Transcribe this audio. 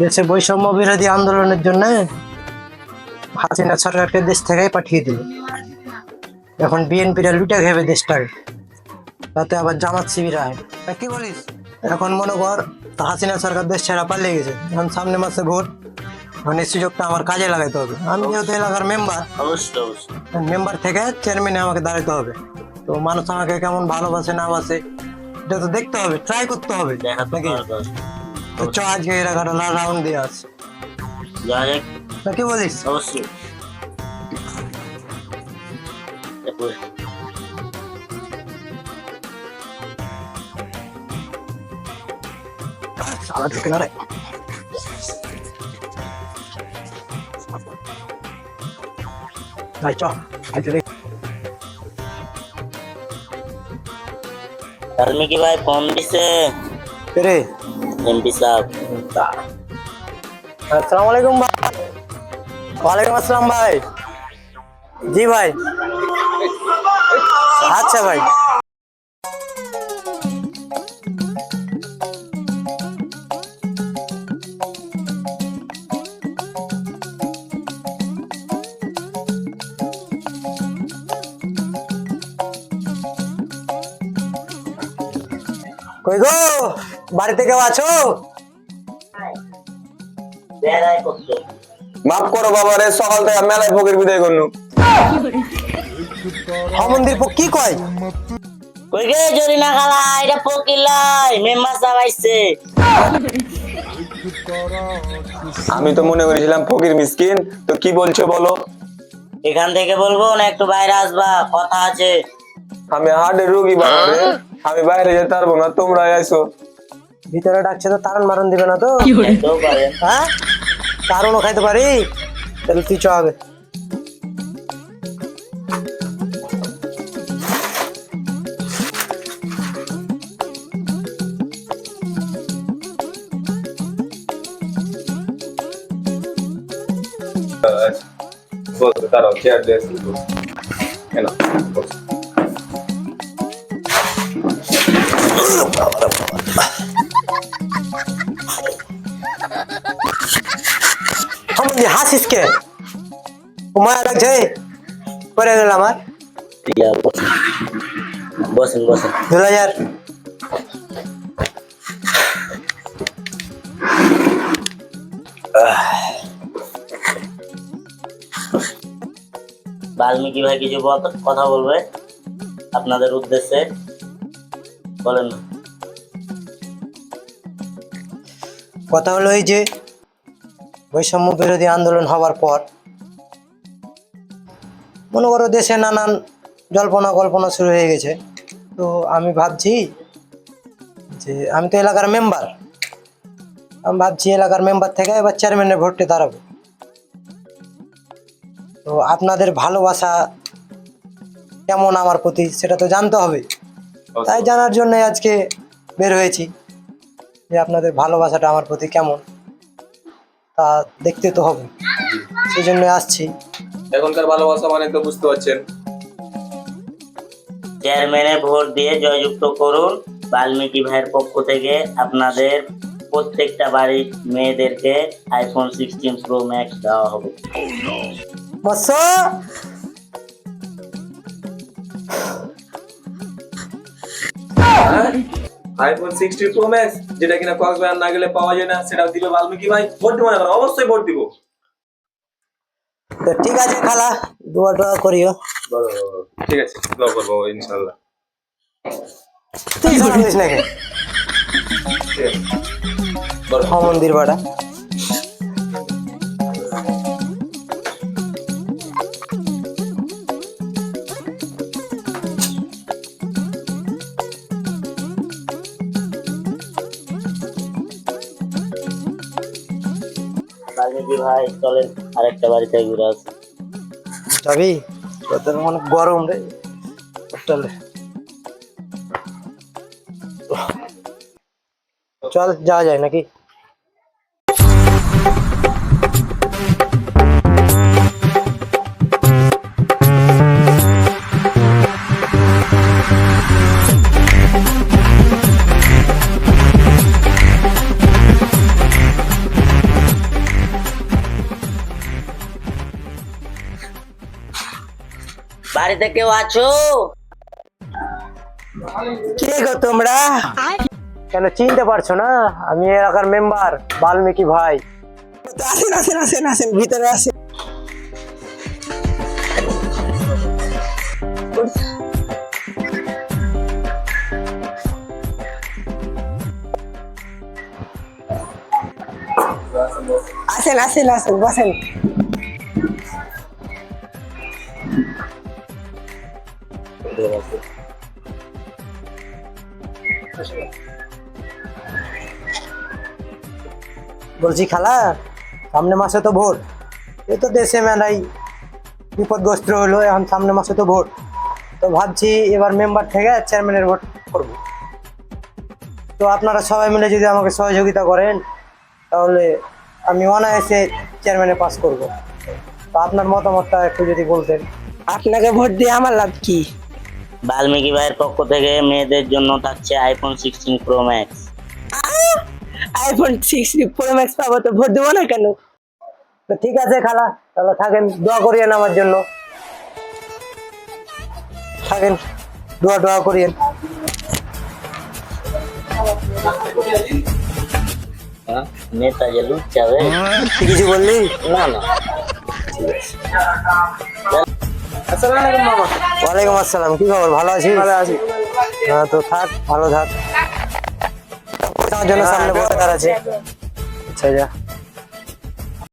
দেশে বৈষম্য বিরোধী আন্দোলনের জন্য হাসিনা সরকারকে দেশ থেকেই পাঠিয়ে দিল। এখন বিএনপিরা লুটে খাবে দেশটাকে, তাতে আবার জামাত শিবিরা হয়। কি বলিস? এখন মনে কর হাসিনা সরকার দেশ ছেড়া পালিয়ে গেছে, এখন সামনে মাসে ভোট, মানে সুযোগটা আমার কাজে লাগাইতে হবে। আমি যেহেতু এলাকার মেম্বার, মেম্বার থেকে চেয়ারম্যানে আমাকে দাঁড়াতে হবে। তো মানুষ আমাকে কেমন ভালোবাসে না বাসে এটা তো দেখতে হবে, ট্রাই করতে হবে নাকি? তো চ আজকে এলাকাটা রাউন্ড দিয়ে আসছে, কি বলিস? অবশ্যই সালা ঢুকে না রে। চ বাল্মীকি ভাই ফোন দিছে রে। এমপি সাহেব। আসসালামু আলাইকুম ভাই। ওয়ালাইকুম আসসালাম ভাই। জি ভাই, আচ্ছা ভাই। কই গো, বাড়িতে কেউ আছো? মাফ করো বাবা রে, সকাল থেকে মেলায় ফকির বিদায় করলু। মন্দির কি কয়? কই গে জরি না খালা, এটা পকিলাই মেম্বার সাহেব আইছে। আমি তো মনে করেছিলাম ফকির মিসকিন, তো কি বলছো বলো? এখান থেকে বলবো না একটু বাইরে আসবা, কথা আছে। আমি হার্টের রোগী বাবা রে, আমি বাইরে যেতে পারবো না, তোমরা আইসো। ভিতরে ডাকছে তো, তারণ মারণ দিবে না তো? হ্যাঁ, তারণও খাইতে পারি, তাহলে তুই চ আগে। দাঁড়াও, চেয়ার দিয়ে কেন হাসিস কে? মায়া লাগছে করে গেল আমার। বসেন বসেন। 2000 বাল্মীকি ভাই কিছু কথা বলবে আপনাদের উদ্দেশ্যে, বলেন না। কথা হলো এই যে বৈষম্য বিরোধী আন্দোলন হওয়ার পর মনে করো দেশে নানান জল্পনা কল্পনা শুরু হয়ে গেছে। তো আমি ভাবছি যে আমি তো এলাকার মেম্বার, আমি ভাবছি এলাকার মেম্বার থেকে এবার চেয়ারম্যানের ভোটে দাঁড়াবো। তো আপনাদের ভালোবাসা কেমন আমার প্রতি সেটা তো জানতে হবে, তাই জানার জন্য আজকে বের হয়েছি যে আপনাদের ভালোবাসাটা আমার প্রতি কেমন তা দেখতে তো হবে, সেই জন্য আসছি। এখনকার ভালোবাসা মানে তো বুঝতে পারছেন। চেয়ারম্যানে ভোট দিয়ে জয়যুক্ত করুন। বাল্মীকি ভাইয়ের পক্ষ থেকে আপনাদের প্রত্যেকটা বাড়ির মেয়েদেরকে আইফোন 16 প্রো ম্যাক্স দেওয়া হবে। মৎস্য আইফোন 60 প্রো ম্যাক্স, যেটা কিনা কক্সবাজার না গেলে পাওয়া যায় না, সেটা দিবে বাল্মীকি ভাই। ভোট দিব না, অবশ্যই ভোট দিব। তো ঠিক আছে খালা, দোয়া টোয়া করিও। ঠিক আছে, দোয়া করবো ইনশাআল্লাহ। তুই জানিস নাকি মন্দির বাড়া? বাল্মীকি ভাই চলেন আরেকটা বাড়িতে ঘুরে আসি। যাবি? তোদের অনেক গরম রে, চলে চল যাওয়া যায় নাকি? বাড়িতে কেউ আছো? কে গো তোমরা? কেন চিনতে পারছো না? আমি এলাকার মেম্বার বাল্মীকি ভাই। আসেন আসেন আসেন আসেন, ভিতরে আসেন। আসেন আসেন আসেন, বসেন। বলছি খালা, সামনে মাসে তো ভোট। এই তো দেশে মেলাই বিপদগ্রস্ত হলো, এখন সামনে মাসে তো ভোট। তো ভাবছি এবার মেম্বার থেকে চেয়ারম্যানের ভোট করব। তো আপনারা সবাই মিলে যদি আমাকে সহযোগিতা করেন তাহলে আমি অনায়াসে চেয়ারম্যানে পাস করব। তো আপনার মতামতটা একটু যদি বলতেন। আপনাকে ভোট দিয়ে আমার লাভ কি? বাল্মীকি ভাইয়ের পক্ষ থেকে মেয়েদের জন্য থাকছে iPhone 16 pro max. IPhone 16 pro max পাবো, তো ভোট দেবো না কেন? তো ঠিক আছে খালা, তাহলে থাকেন, দোয়া করিয়েন আমার জন্য। থাকেন, দোয়া করিয়েন। নেতা যে লুট যাবে। তুই কিছু বললি? না না, আসসালামু আলাইকুম মামা। ওয়ালাইকুম আসসালাম, কি খবর? ভালো আছিস? ভালো আছি। হ্যাঁ, তো থাক, ভালো থাক। আমার জন্য সামনে ভোটার আছে। আচ্ছা যা।